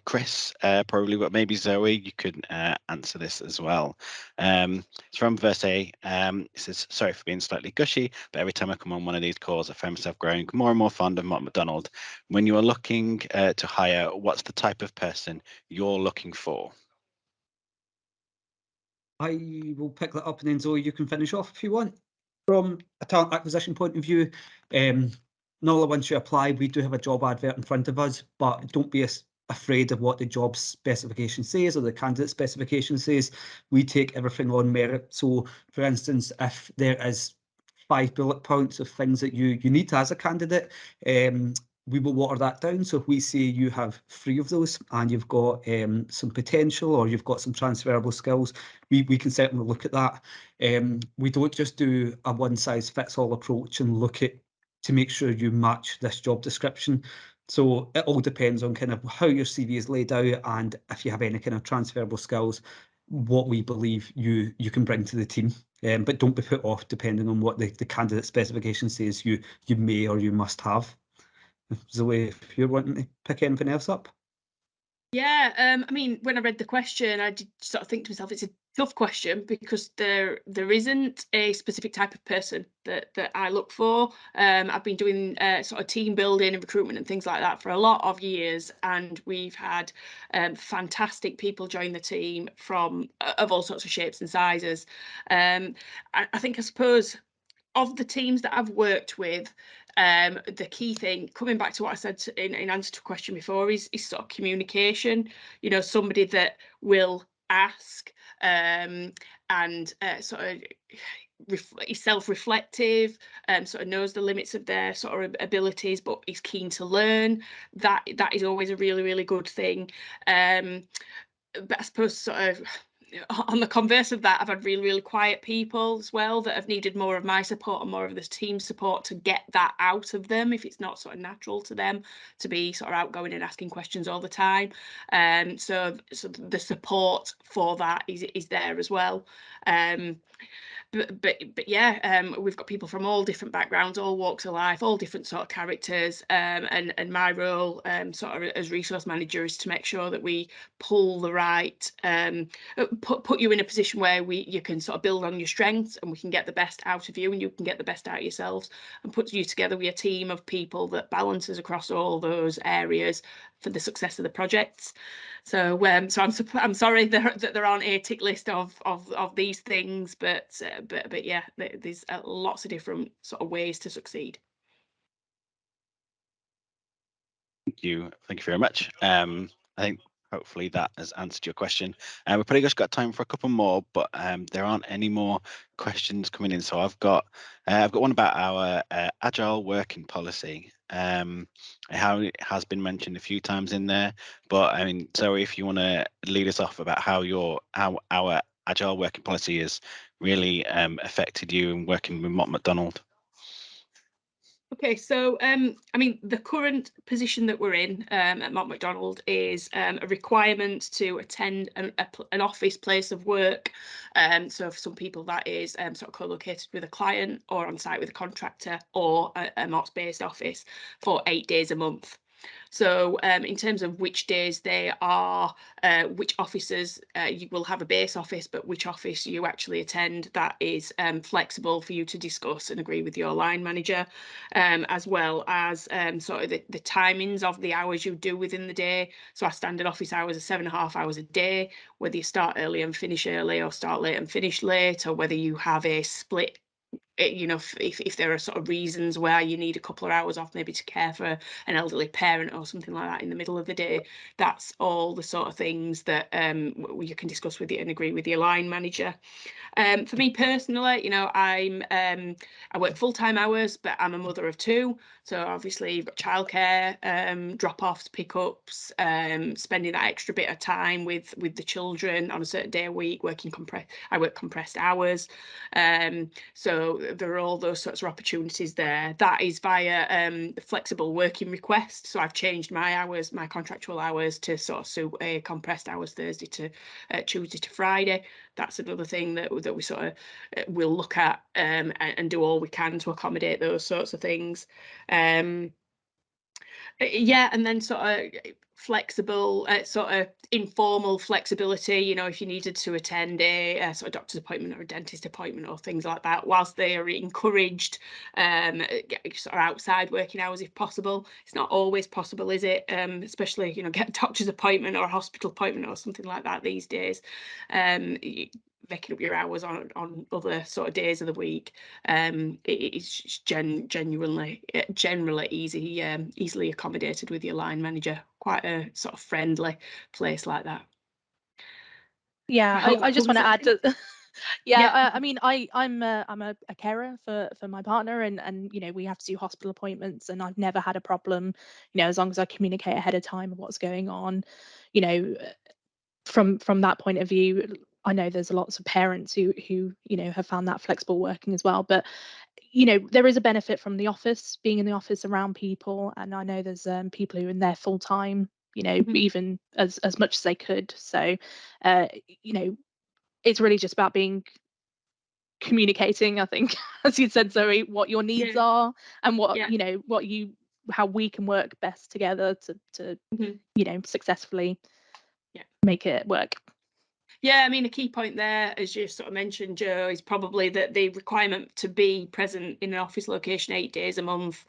Chris, probably, but maybe Zoe, you could answer this as well. It's from verse A. It says, sorry for being slightly gushy, but every time I come on one of these calls, I find myself growing more and more fond of Mott MacDonald. When you are looking to hire, what's the type of person you're looking for? I will pick that up, and then Zoe, you can finish off if you want. From a talent acquisition point of view, not only once you apply, we do have a job advert in front of us, but don't be afraid of what the job specification says or the candidate specification says. We take everything on merit. So, for instance, if there is 5 bullet points of things that you need as a candidate, we will water that down. So if we say you have 3 of those and you've got some potential or you've got some transferable skills, we can certainly look at that. We don't just do a one-size-fits-all approach and look at to make sure you match this job description. So it all depends on kind of how your CV is laid out, and if you have any kind of transferable skills, what we believe you can bring to the team. But don't be put off depending on what the candidate specification says you may or you must have. Zoe, if you're wanting to pick anything else up. Yeah, I mean, when I read the question, I did sort of think to myself, it's a tough question because there isn't a specific type of person that I look for. I've been doing sort of team building and recruitment and things like that for a lot of years, and we've had fantastic people join the team from of all sorts of shapes and sizes. I think, I suppose, of the teams that I've worked with, the key thing, coming back to what I said in answer to a question before, is sort of communication. Somebody that will ask and sort of is self-reflective, sort of knows the limits of their sort of abilities, but is keen to learn. That is always a really, really good thing. But I suppose sort of on the converse of that, I've had really, really quiet people as well that have needed more of my support and more of the team support to get that out of them if it's not sort of natural to them to be sort of outgoing and asking questions all the time. So the support for that is there as well. But yeah, we've got people from all different backgrounds, all walks of life, all different sort of characters, and my role sort of as resource manager is to make sure that we pull the right, put you in a position where you can sort of build on your strengths and we can get the best out of you and you can get the best out of yourselves, and put you together with a team of people that balances across all those areas for the success of the projects. So I'm sorry that there aren't a tick list of these things, but yeah, there's lots of different sort of ways to succeed. Thank you very much. I think hopefully that has answered your question. We've probably just got time for a couple more, but there aren't any more questions coming in. So I've got one about our agile working policy. How it has been mentioned a few times in there, but I mean, Zoe, if you want to lead us off about how our agile working policy has really affected you in working with Mott MacDonald. Okay, so I mean, the current position that we're in at Mott MacDonald is a requirement to attend an office place of work. So for some people that is sort of co-located with a client or on site with a contractor or a Mott's-based office for 8 days a month. So in terms of which days they are, which offices you will have a base office, but which office you actually attend, that is flexible for you to discuss and agree with your line manager, as well as sort of the timings of the hours you do within the day. So our standard office hours are 7.5 hours a day, whether you start early and finish early or start late and finish late, or whether you have a split. You know, if there are sort of reasons where you need a couple of hours off, maybe to care for an elderly parent or something like that in the middle of the day, that's all the sort of things that you can discuss with it and agree with your line manager. For me personally, you know, I work full-time hours, but I'm a mother of two. So obviously you've got childcare, drop-offs, pickups, spending that extra bit of time with the children on a certain day a week, I work compressed hours. So there are all those sorts of opportunities there. That is via the flexible working request. So I've changed my hours, my contractual hours, to sort of suit a compressed hours Thursday to Tuesday to Friday. That's another thing that we sort of will look at and do all we can to accommodate those sorts of things. Yeah, and then sort of flexible, sort of informal flexibility, you know, if you needed to attend a sort of doctor's appointment or a dentist appointment or things like that, whilst they are encouraged, sort of outside working hours if possible. It's not always possible, is it? Especially, you know, get a doctor's appointment or a hospital appointment or something like that these days. Making up your hours on other sort of days of the week, it's generally easily accommodated with your line manager. Quite a sort of friendly place like that. Yeah, I just want to add to Yeah. I mean, I'm a carer for my partner, and you know, we have to do hospital appointments, and I've never had a problem, you know, as long as I communicate ahead of time of what's going on, you know, from that point of view. I know there's lots of parents who you know, have found that flexible working as well, but you know, there is a benefit from the office, being in the office around people, and I know there's people who are in there full time, you know, even as much as they could. So you know, it's really just about communicating, I think, as you said, Zoe, what your needs are and what, you know, how we can work best together to you know, successfully make it work. Yeah, I mean, a key point there, as you sort of mentioned, Joe, is probably that the requirement to be present in an office location 8 days a month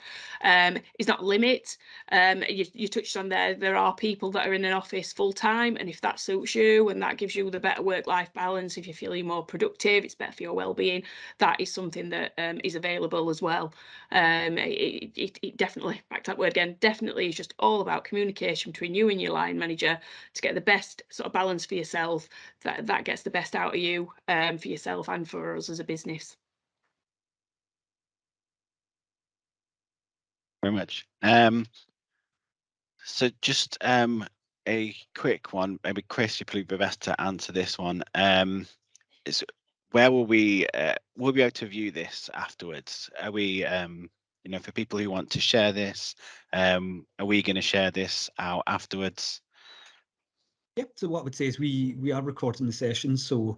is not a limit. You touched on there are people that are in an office full time, and if that suits you and that gives you the better work-life balance, if you're feeling more productive, it's better for your well-being, that is something that is available as well. It definitely, back to that word again, definitely is just all about communication between you and your line manager to get the best sort of balance for yourself, that gets the best out of you, for yourself and for us as a business. Very much. So just a quick one. Maybe Chris, you probably be best to answer this one. Is where will we be able to view this afterwards? Are we, you know, for people who want to share this, are we going to share this out afterwards? Yep. So what I would say is we are recording the session, so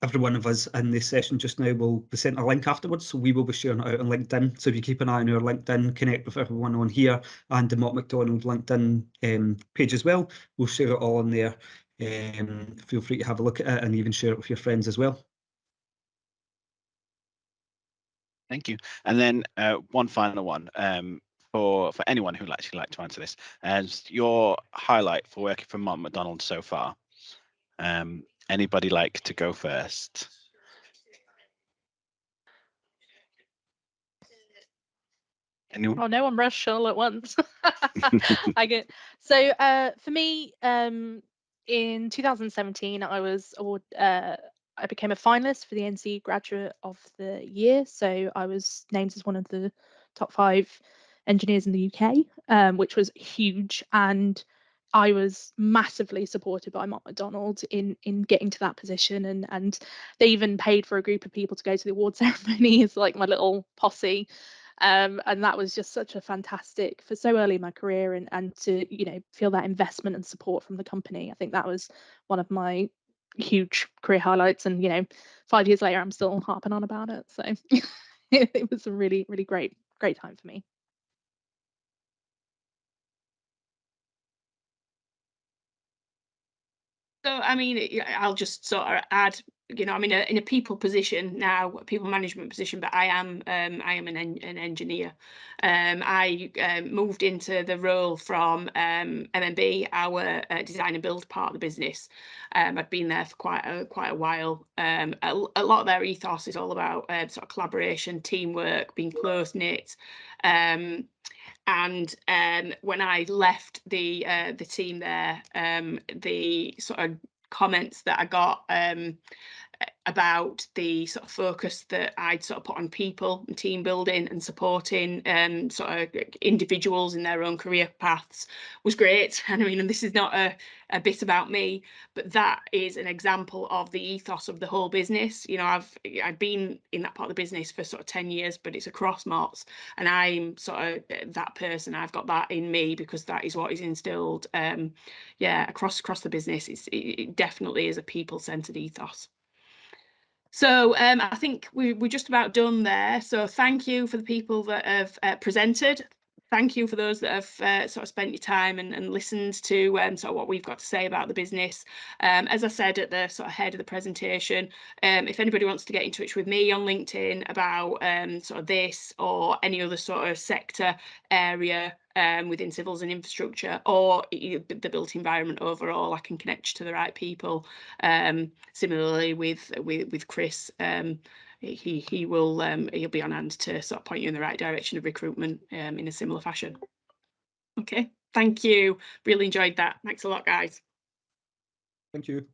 every one of us in this session just now will be sent a link afterwards. So we will be sharing it out on LinkedIn. So if you keep an eye on our LinkedIn, connect with everyone on here and the Mott MacDonald LinkedIn page as well. We'll share it all on there. Feel free to have a look at it and even share it with your friends as well. Thank you. And then one final one. For anyone who'd actually like to answer this, as your highlight for working for Mott MacDonald so far. Anybody like to go first? Anyone? Oh, no one rushed all at once. I get so for me, in 2017, I became a finalist for the NC Graduate of the Year. So I was named as one of the top 5 engineers in the UK, which was huge. And I was massively supported by Mott MacDonald in getting to that position, and they even paid for a group of people to go to the award ceremony as like my little posse. And that was just such a fantastic for so early in my career, and to, you know, feel that investment and support from the company. I think that was one of my huge career highlights, and, you know, 5 years later I'm still harping on about it, so it was a really great time for me. So, I mean, I'll just sort of add, you know, I'm in a people position now, a people management position, but I am an engineer. I moved into the role from MMB, our design and build part of the business. I'd been there for quite a while. A lot of their ethos is all about sort of collaboration, teamwork, being close knit. And when I left the team there, the sort of comments that I got about the sort of focus that I'd sort of put on people and team building and supporting sort of individuals in their own career paths was great. And I mean, and this is not a bit about me, but that is an example of the ethos of the whole business. You know, I've been in that part of the business for sort of 10 years, but it's across Motts, and I'm sort of that person. I've got that in me because that is what is instilled across the business. It definitely is a people-centered ethos. So I think we're just about done there. So thank you for the people that have presented. Thank you for those that have sort of spent your time and listened to sort of what we've got to say about the business. As I said at the sort of head of the presentation, if anybody wants to get in touch with me on LinkedIn about sort of this or any other sort of sector area within civils and infrastructure, or the built environment overall, I can connect you to the right people. Similarly with Chris, he'll be on hand to sort of point you in the right direction of recruitment in a similar fashion. Okay, thank you. Really enjoyed that. Thanks a lot, guys. Thank you.